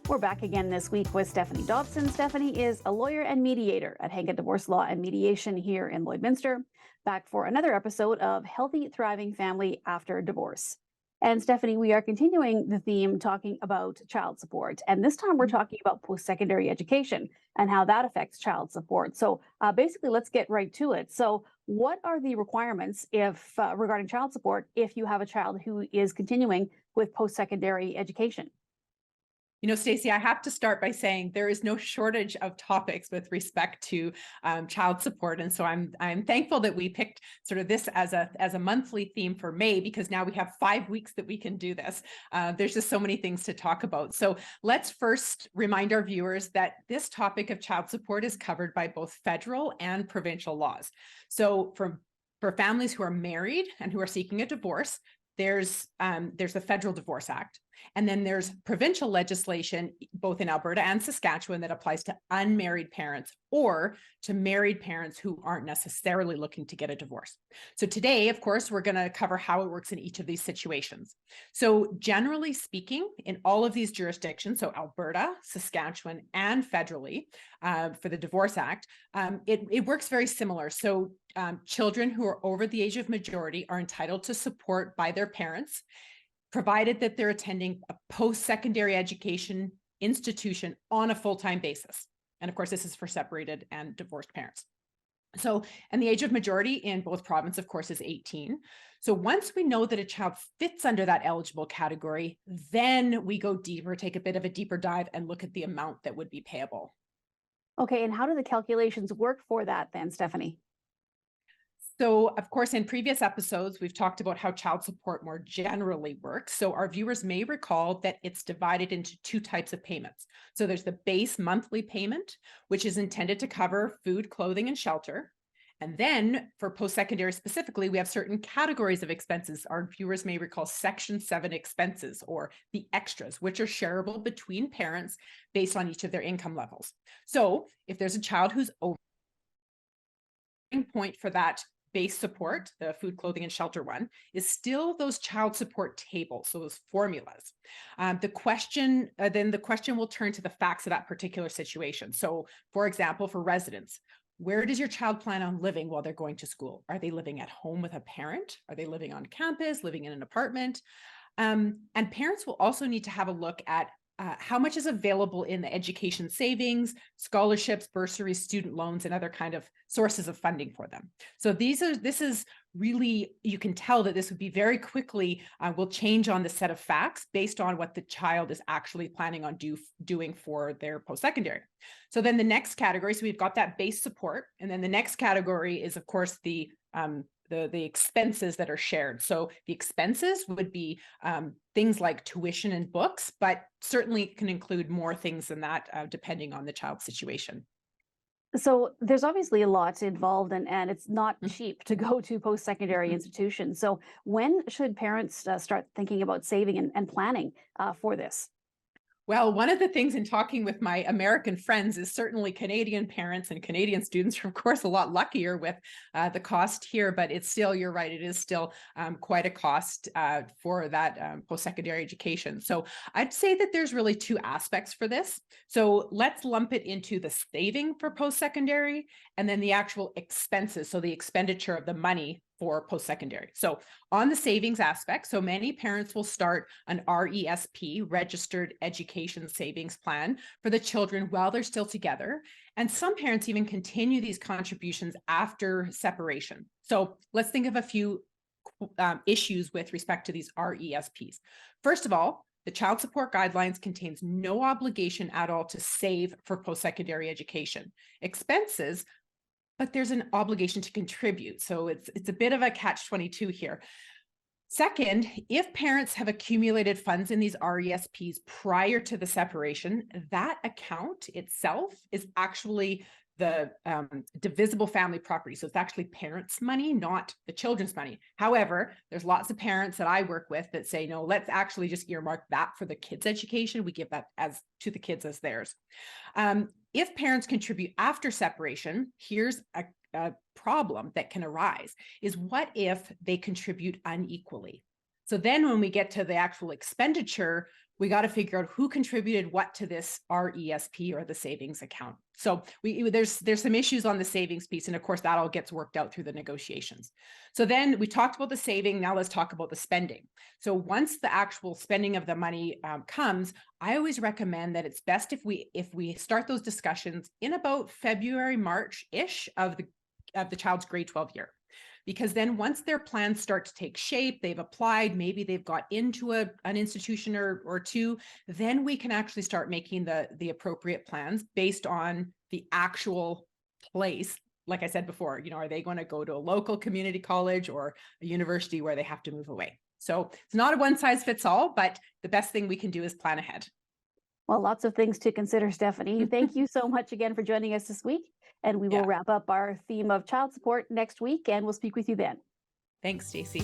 We're back again this week with Stephanie Dobson. Stephanie is a lawyer and mediator at Hankett Divorce Law and Mediation here in Lloydminster, back for another episode of Healthy, Thriving Family After Divorce. And Stephanie, we are continuing the theme talking about child support. And this time we're talking about post-secondary education and how that affects child support. So basically, let's get right to it. So what are the requirements if regarding child support if you have a child who is continuing with post-secondary education? You know, Stacey, I have to start by saying there is no shortage of topics with respect to child support, and so I'm thankful that we picked sort of this as a monthly theme for May, because now we have 5 weeks that we can do this. There's just so many things to talk about. So let's first remind our viewers that this topic of child support is covered by both federal and provincial laws. So for families who are married and who are seeking a divorce, there's the Federal Divorce Act. And then there's provincial legislation, both in Alberta and Saskatchewan, that applies to unmarried parents or to married parents who aren't necessarily looking to get a divorce. So today, of course, we're going to cover how it works in each of these situations. So generally speaking, in all of these jurisdictions, so Alberta, Saskatchewan, and federally, for the Divorce Act, it works very similar. So children who are over the age of majority are entitled to support by their parents, provided that they're attending a post-secondary education institution on a full-time basis. And of course, this is for separated and divorced parents. So, and the age of majority in both provinces, of course, is 18. So once we know that a child fits under that eligible category, then we go deeper, take a bit of a deeper dive and look at the amount that would be payable. Okay, and how do the calculations work for that then, Stephanie? So, of course, in previous episodes, we've talked about how child support more generally works. So our viewers may recall that it's divided into two types of payments. So there's the base monthly payment, which is intended to cover food, clothing, and shelter. And then for post-secondary specifically, we have certain categories of expenses. Our viewers may recall Section 7 expenses, or the extras, which are shareable between parents based on each of their income levels. So if there's a child who's over point for that base support, the food, clothing, and shelter one, is still those child support tables, so those formulas. Then the question will turn to the facts of that particular situation. So, for example, for residents, where does your child plan on living while they're going to school? Are they living at home with a parent? Are they living on campus, living in an apartment? And parents will also need to have a look at how much is available in the education savings, scholarships, bursaries, student loans, and other kind of sources of funding for them. So this is really, you can tell that this would be very quickly will change on the set of facts based on what the child is actually planning on doing for their post-secondary. So then the next category, so we've got that base support, and then the next category is, of course, the expenses that are shared. So the expenses would be things like tuition and books, but certainly can include more things than that, depending on the child's situation. So there's obviously a lot involved, and it's not cheap to go to post-secondary institutions. So when should parents start thinking about saving and planning for this? Well, one of the things in talking with my American friends is certainly Canadian parents and Canadian students are, of course, a lot luckier with the cost here, but it's still, you're right, it is still quite a cost for that post-secondary education. So I'd say that there's really two aspects for this. So let's lump it into the saving for post-secondary and then the actual expenses, so the expenditure of the money for post-secondary. So on the savings aspect, so many parents will start an RESP, Registered Education Savings Plan, for the children while they're still together. And some parents even continue these contributions after separation. So let's think of a few issues with respect to these RESPs. First of all, the child support guidelines contains no obligation at all to save for post-secondary education expenses, but there's an obligation to contribute. So it's a bit of a catch-22 here. Second, if parents have accumulated funds in these RESPs prior to the separation, that account itself is actually the divisible family property. So it's actually parents' money, not the children's money. However, there's lots of parents that I work with that say, no, let's actually just earmark that for the kids' education. We give that as to the kids as theirs. If parents contribute after separation, here's a problem that can arise is what if they contribute unequally? So then when we get to the actual expenditure we got to figure out who contributed what to this RESP, or the savings account. So there's some issues on the savings piece, and of course that all gets worked out through the negotiations. So then we talked about the saving. Now let's talk about the spending. So once the actual spending of the money comes, I always recommend that it's best if we start those discussions in about February, March-ish of the child's grade 12 year. Because then once their plans start to take shape, they've applied, maybe they've got into an institution or two, then we can actually start making the appropriate plans based on the actual place. Like I said before, are they going to go to a local community college or a university where they have to move away? So it's not a one size fits all, but the best thing we can do is plan ahead. Well, lots of things to consider, Stephanie. Thank you so much again for joining us this week. And we will Yeah. wrap up our theme of child support next week, and we'll speak with you then. Thanks, Stacey.